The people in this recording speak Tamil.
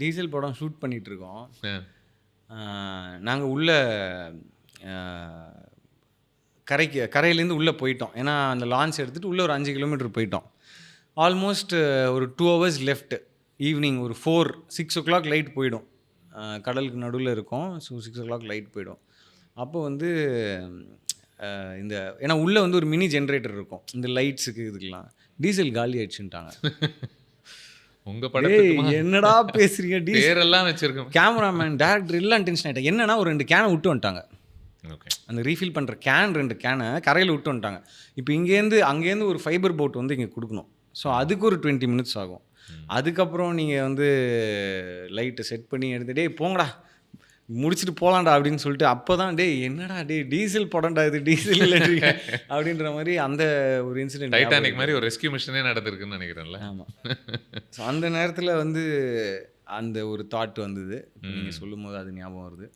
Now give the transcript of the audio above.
டீசல் படம் ஷூட் பண்ணிகிட்ருக்கோம். ஆ. நாங்கள் உள்ள கரையிலேருந்து உள்ளே போயிட்டோம். ஏன்னா அந்த லான்ச் எடுத்துகிட்டு உள்ளே ஒரு 5 கிலோமீட்டர் போயிட்டோம். ஆல்மோஸ்ட் ஒரு 2 ஹவர்ஸ் லெஃப்ட். ஈவினிங் ஒரு 6 o'clock லைட் போயிடும். கடலுக்கு நடுவில் இருக்கும். ஸோ 6 o'clock லைட் போயிடும். அப்போ வந்து இந்த ஏன்னா உள்ளே வந்து ஒரு மினி ஜென்ரேட்டர் இருக்கும் இந்த லைட்ஸுக்கு இதுக்கெலாம். டீசல் காலி ஆயிடுச்சுன்ட்டாங்க. உங்க படத்துக்குமா? என்னடா பேசுறீங்க? பேரெல்லாம் வச்சிருக்கோம். கேமராமேன், டேரக்டர் எல்லாம் டென்ஷன் ஆகிட்டாங்க. என்னன்னா ஒரு 2 கேனை விட்டு வந்துட்டாங்க. ஓகே. அந்த ரீஃபில் பண்ணுற 2 கேனை கரையில் விட்டு வந்துட்டாங்க. இப்போ அங்கேருந்து ஒரு ஃபைபர் போட் வந்து இங்கே கொடுக்கணும். ஸோ அதுக்கு ஒரு 20 மினிட்ஸ் ஆகும். அதுக்கப்புறம் நீங்கள் வந்து லைட்டை செட் பண்ணி எடுத்து டேய் போங்கடா முடிச்சுட்டு போகலான்டா அப்படின்னு சொல்லிட்டு அப்போ தான் என்னடா டீசல் படம்டா இது டீசல் இல்லை அப்படின்ற மாதிரி அந்த ஒரு இன்சிடென்ட். டைட்டானிக் மாதிரி ஒரு ரெஸ்கியூ மிஷனே நடந்திருக்குன்னு நினைக்கிறேன்ல. ஆமாம். ஸோ அந்த நேரத்தில் வந்து அந்த ஒரு தாட் வந்தது. நீங்கள் சொல்லும் போது அது ஞாபகம் வருது.